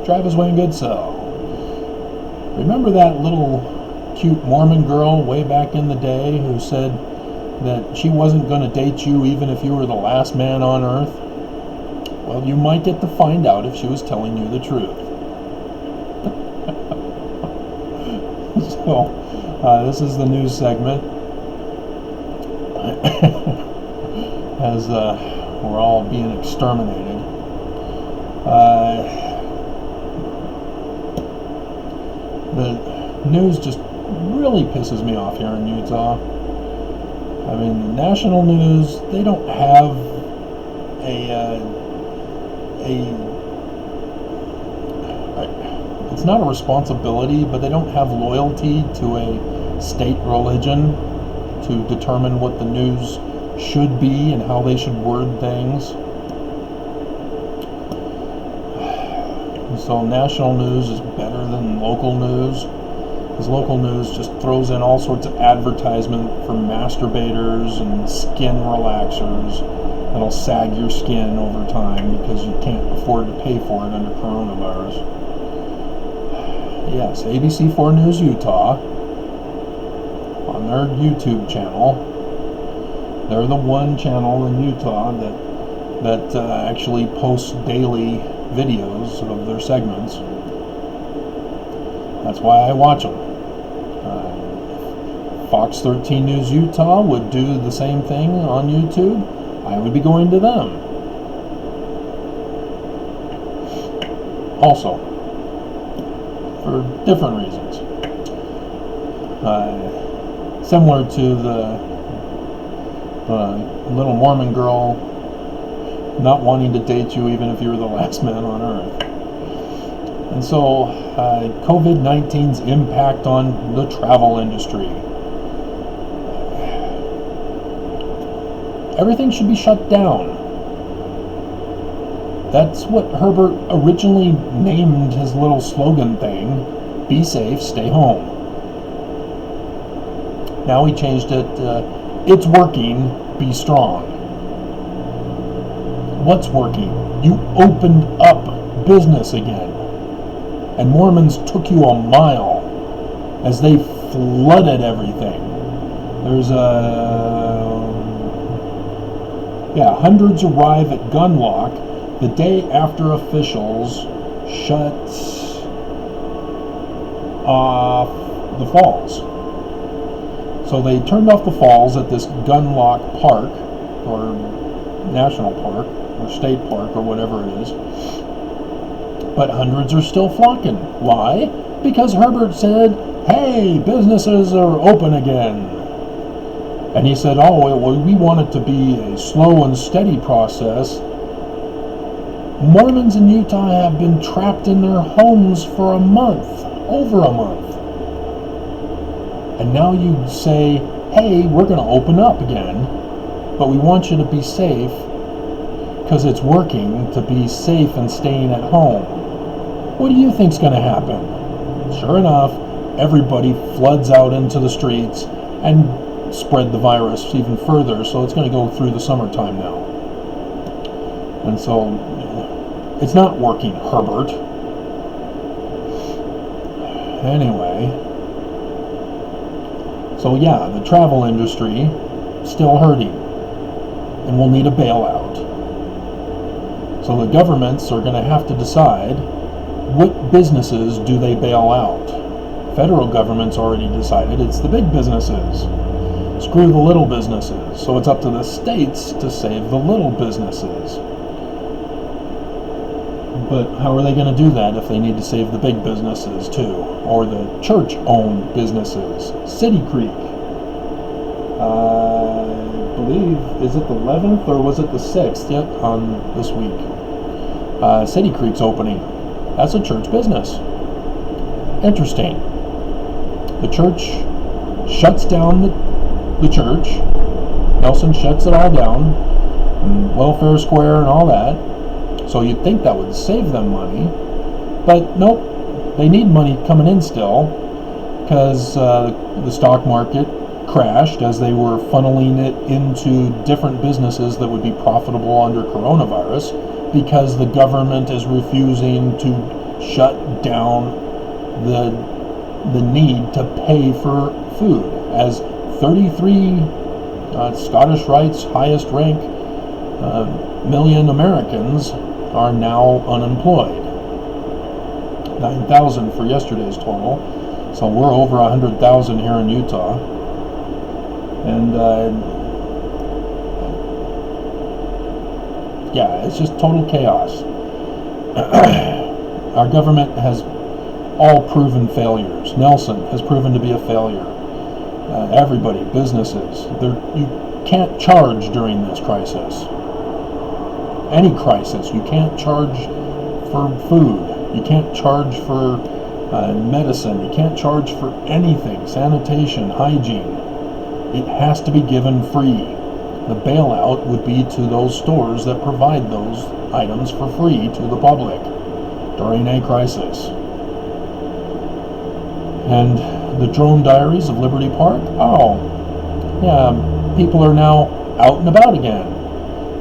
drive his way in good style. Remember that little cute Mormon girl way back in the day who said that she wasn't going to date you even if you were the last man on earth? Well, you might get to find out if she was telling you the truth. So, this is the news segment. As we're all being exterminated. The news just really pisses me off here in Utah. I mean, the national news, they don't have it's not a responsibility, but they don't have loyalty to a state religion to determine what the news should be and how they should word things. So national news is better than local news, because local news just throws in all sorts of advertisement for masturbators and skin relaxers that'll sag your skin over time because you can't afford to pay for it under coronavirus. Yes, ABC4 News Utah, on their YouTube channel, they're the one channel in Utah that actually posts daily videos of their segments. That's why I watch them. Fox 13 News Utah would do the same thing on YouTube. I would be going to them. Also, for different reasons. Similar to the little Mormon girl not wanting to date you even if you were the last man on earth. And so, COVID-19's impact on the travel industry. Everything should be shut down. That's what Herbert originally named his little slogan thing, be safe, stay home. Now he changed it, it's working, be strong. What's working? You opened up business again. And Mormons took you a mile as they flooded everything. There's hundreds arrive at Gunlock the day after officials shut off the falls. So they turned off the falls at this Gunlock Park, or National Park, or State Park, or whatever it is. But hundreds are still flocking. Why? Because Herbert said, hey, businesses are open again. And he said, oh, well, we want it to be a slow and steady process. Mormons in Utah have been trapped in their homes for a month, over a month. And now you say, hey, we're going to open up again, but we want you to be safe because it's working to be safe and staying at home. What do you think's going to happen? Sure enough, everybody floods out into the streets and spread the virus even further, so it's going to go through the summertime now. And so, it's not working, Herbert. Anyway, so yeah, the travel industry still hurting and will need a bailout. So the governments are going to have to decide what businesses do they bail out. Federal government's already decided it's the big businesses. Screw the little businesses. So it's up to the states to save the little businesses. But how are they going to do that if they need to save the big businesses too? Or the church-owned businesses? City Creek. I believe, is it the 11th or was it the 6th yet on this week? City Creek's opening. That's a church business. Interesting. The church shuts down the church. Nelson shuts it all down. Welfare Square and all that. So you'd think that would save them money. But nope. They need money coming in still. Because the stock market crashed as they were funneling it into different businesses that would be profitable under coronavirus. Because the government is refusing to shut down the need to pay for food, as 33 Scottish Rite's highest rank million Americans are now unemployed. 9,000 for yesterday's total, so we're over 100,000 here in Utah, and yeah, it's just total chaos. Our government has all proven failures. Nelson has proven to be a failure. Everybody, businesses, you can't charge during this crisis. Any crisis, you can't charge for food. You can't charge for medicine. You can't charge for anything. Sanitation, hygiene. It has to be given free. The bailout would be to those stores that provide those items for free to the public during a crisis. And the drone diaries of Liberty Park, oh, yeah, people are now out and about again.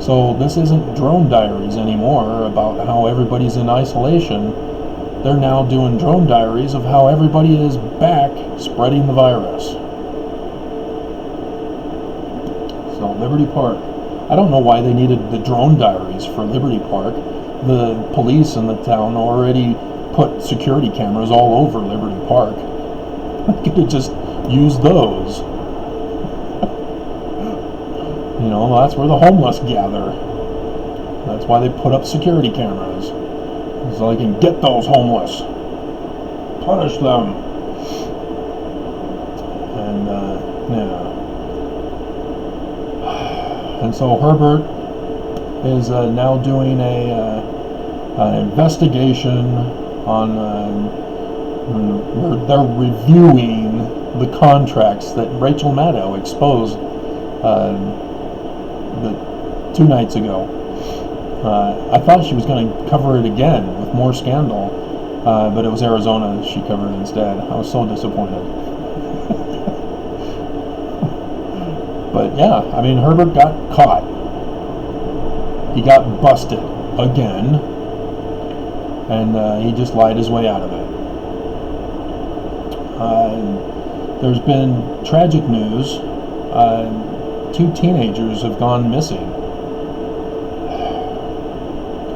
So this isn't drone diaries anymore about how everybody's in isolation. They're now doing drone diaries of how everybody is back spreading the virus. So Liberty Park, I don't know why they needed the drone diaries for Liberty Park. The police in the town already put security cameras all over Liberty Park. They could just use those. You know, that's where the homeless gather. That's why they put up security cameras, so they can get those homeless, punish them. And yeah. And so Herbert is now doing an investigation on. They're reviewing the contracts that Rachel Maddow exposed 2 nights ago. I thought she was going to cover it again with more scandal, but it was Arizona she covered instead. I was so disappointed. But yeah, I mean, Herbert got caught. He got busted again, and he just lied his way out of it. There's been tragic news. 2 teenagers have gone missing.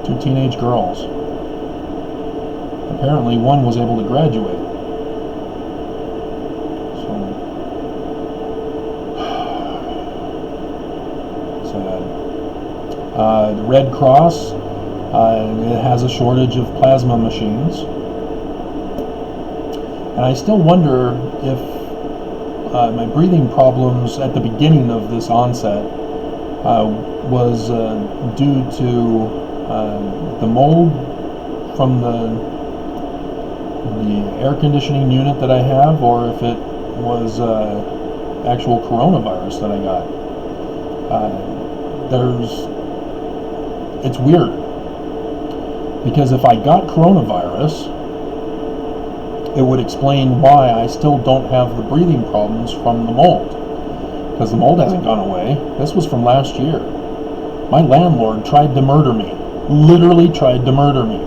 2 teenage girls. Apparently one was able to graduate. So sad. The Red Cross it has a shortage of plasma machines. And I still wonder if my breathing problems at the beginning of this onset was due to the mold from the air conditioning unit that I have, or if it was actual coronavirus that I got. It's weird, because if I got coronavirus, it would explain why I still don't have the breathing problems from the mold, because the mold hasn't gone away. This was from last year. My landlord tried to murder me, literally tried to murder me,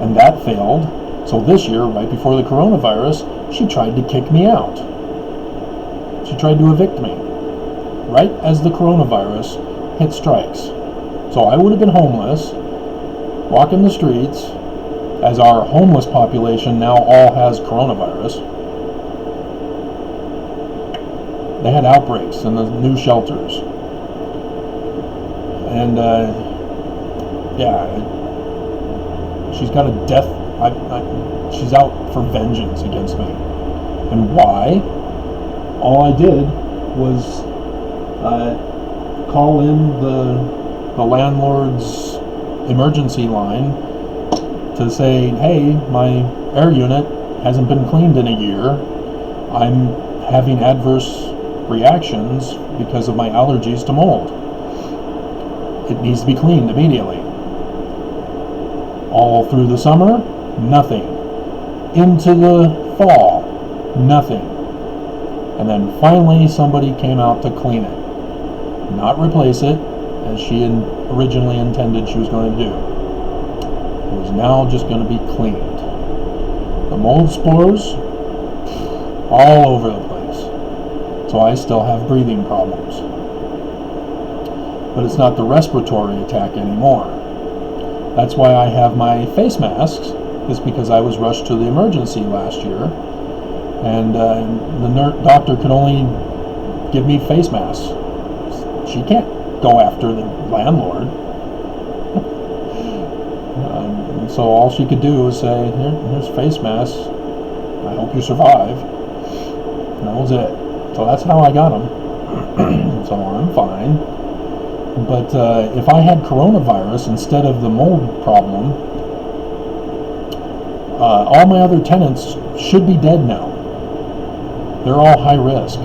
and that failed. So this year, right before the coronavirus, she tried to kick me out. She tried to evict me right as the coronavirus hit strikes. So I would have been homeless, walking the streets, as our homeless population now all has coronavirus. They had outbreaks in the new shelters. And yeah, she's got a death, she's out for vengeance against me. And why? All I did was call in the landlord's emergency line to say, hey, my air unit hasn't been cleaned in a year. I'm having adverse reactions because of my allergies to mold. It needs to be cleaned immediately. All through the summer, nothing. Into the fall, nothing. And then finally somebody came out to clean it. Not replace it, as she originally intended she was going to do. It was now just going to be cleaned. The mold spores, all over the place. So I still have breathing problems. But it's not the respiratory attack anymore. That's why I have my face masks. It's because I was rushed to the emergency last year, and the doctor could only give me face masks. She can't go after the landlord. So all she could do was say, here's face masks. I hope you survive. And that was it. So that's how I got them. So I'm fine. But if I had coronavirus instead of the mold problem, all my other tenants should be dead now. They're all high risk.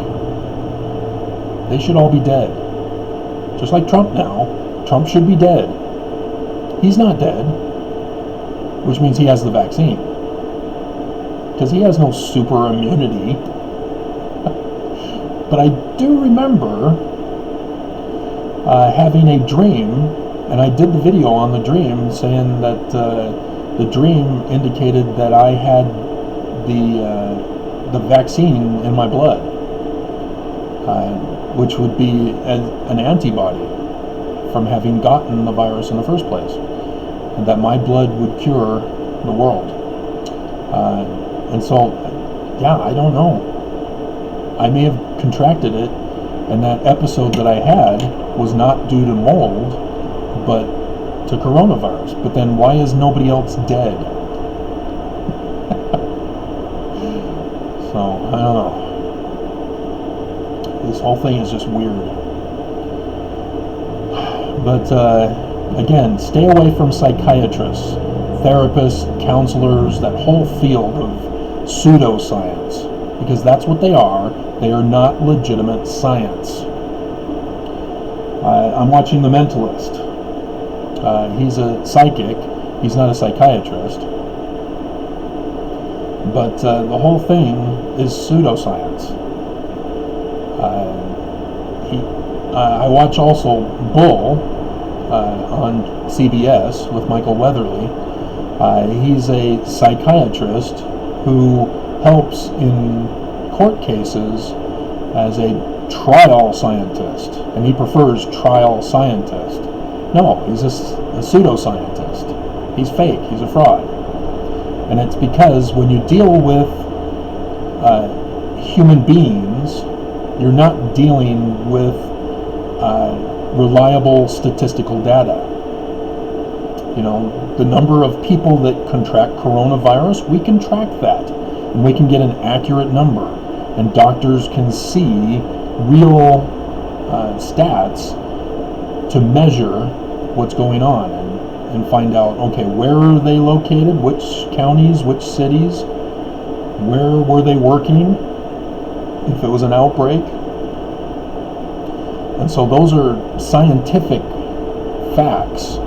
They should all be dead. Just like Trump now. Trump should be dead. He's not dead, which means he has the vaccine. Because he has no super immunity. But I do remember having a dream, and I did the video on the dream saying that the dream indicated that I had the vaccine in my blood, which would be an antibody from having gotten the virus in the first place, and that my blood would cure the world. And so, yeah, I don't know. I may have contracted it, and that episode that I had was not due to mold, but to coronavirus. But then why is nobody else dead? So, I don't know. This whole thing is just weird. But, again, stay away from psychiatrists, therapists, counselors, that whole field of pseudoscience. Because that's what they are. They are not legitimate science. I'm watching The Mentalist. He's a psychic. He's not a psychiatrist. But the whole thing is pseudoscience. I watch also Bull on CBS with Michael Weatherly. He's a psychiatrist who helps in court cases as a trial scientist, and he prefers trial scientist. No, he's a pseudoscientist. He's fake. He's a fraud. And it's because when you deal with human beings, you're not dealing with reliable statistical data. You know, the number of people that contract coronavirus, we can track that, and we can get an accurate number, and doctors can see real stats to measure what's going on and find out, okay, where are they located, which counties, which cities, where were they working, if it was an outbreak. And so those are scientific facts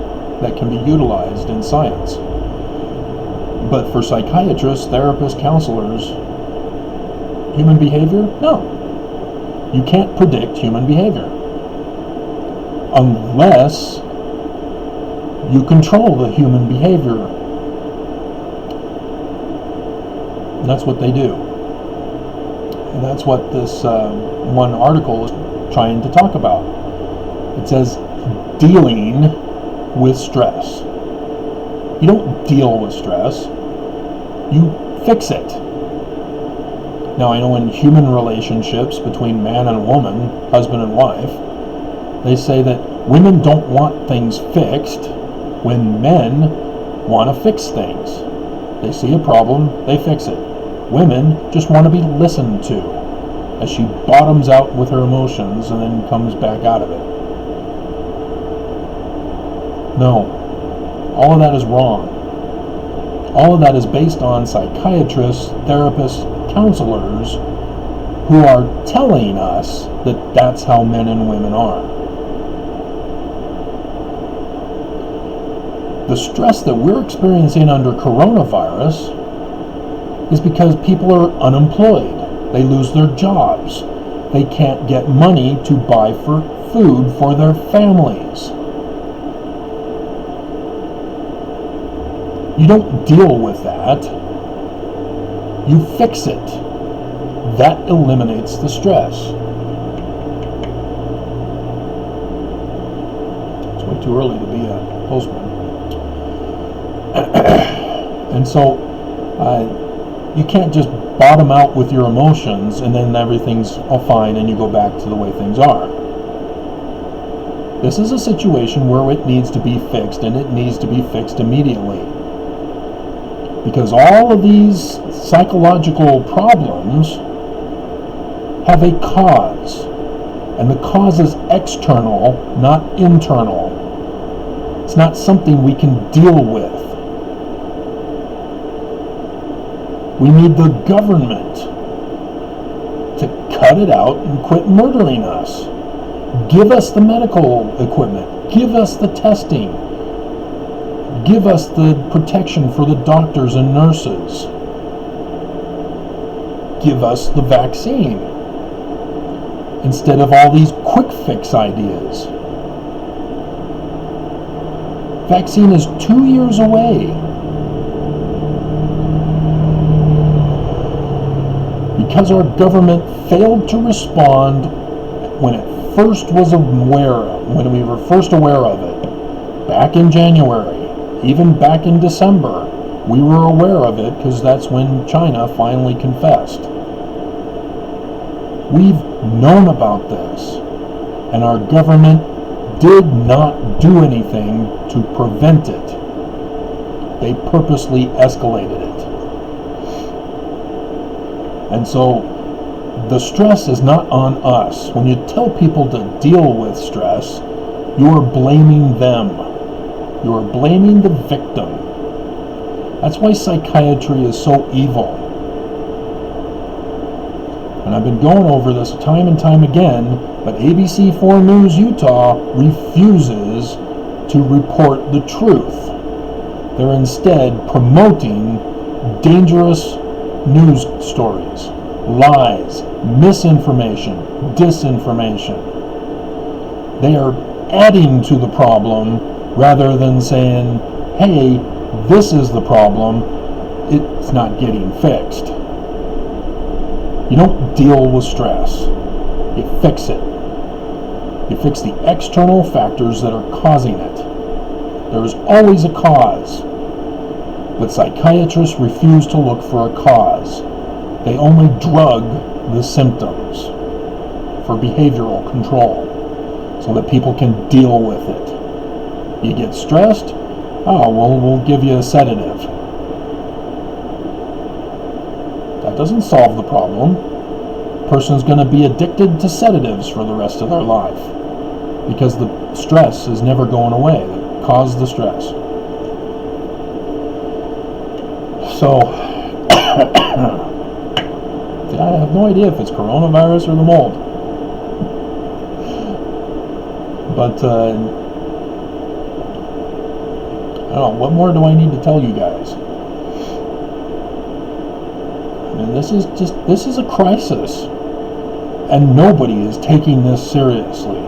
that can be utilized in science. But for psychiatrists, therapists, counselors, human behavior? No. You can't predict human behavior unless you control the human behavior. And that's what they do. And that's what this one article is trying to talk about. It says dealing with stress. You don't deal with stress. You fix it. Now, I know in human relationships between man and woman, husband and wife, they say that women don't want things fixed when men want to fix things. They see a problem, they fix it. Women just want to be listened to as she bottoms out with her emotions and then comes back out of it. No. All of that is wrong. All of that is based on psychiatrists, therapists, counselors who are telling us that that's how men and women are. The stress that we're experiencing under coronavirus is because people are unemployed. They lose their jobs. They can't get money to buy for food for their families. You don't deal with that. You fix it. That eliminates the stress. It's way too early to be a postman. And so you can't just bottom out with your emotions and then everything's all fine and you go back to the way things are. This is a situation where it needs to be fixed, and it needs to be fixed immediately. Because all of these psychological problems have a cause, and the cause is external, not internal. It's not something we can deal with. We need the government to cut it out and quit murdering us. Give us the medical equipment. Give us the testing. Give us the protection for the doctors and nurses. Give us the vaccine instead of all these quick fix ideas. Vaccine is 2 years away. Because our government failed to respond when we were first aware of it, back in January, even back in December, we were aware of it because that's when China finally confessed. We've known about this, and our government did not do anything to prevent it. They purposely escalated it. And so the stress is not on us. When you tell people to deal with stress, you are blaming them. You are blaming the victim. That's why psychiatry is so evil. And I've been going over this time and time again, but ABC4 News Utah refuses to report the truth. They're instead promoting dangerous news stories, lies, misinformation, disinformation. They are adding to the problem rather than saying, hey, this is the problem, it's not getting fixed. You don't deal with stress. You fix it. You fix the external factors that are causing it. There is always a cause. But psychiatrists refuse to look for a cause. They only drug the symptoms for behavioral control so that people can deal with it. You get stressed? Oh, well, we'll give you a sedative. That doesn't solve the problem. A person's going to be addicted to sedatives for the rest of their life because the stress is never going away that caused the stress. So, I have no idea if it's coronavirus or the mold. But, I don't know, what more do I need to tell you guys? I mean, this is a crisis. And nobody is taking this seriously.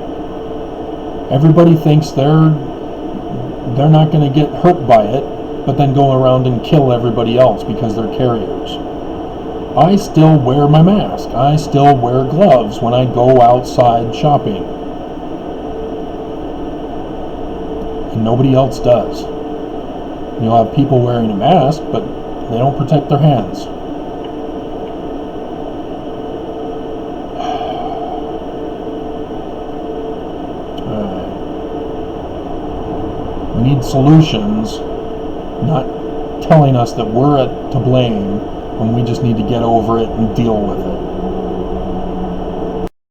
Everybody thinks they're not going to get hurt by it, but then go around and kill everybody else because they're carriers. I still wear my mask. I still wear gloves when I go outside shopping. And nobody else does. You'll have people wearing a mask, but they don't protect their hands. We need solutions, not telling us that we're to blame when we just need to get over it and deal with it.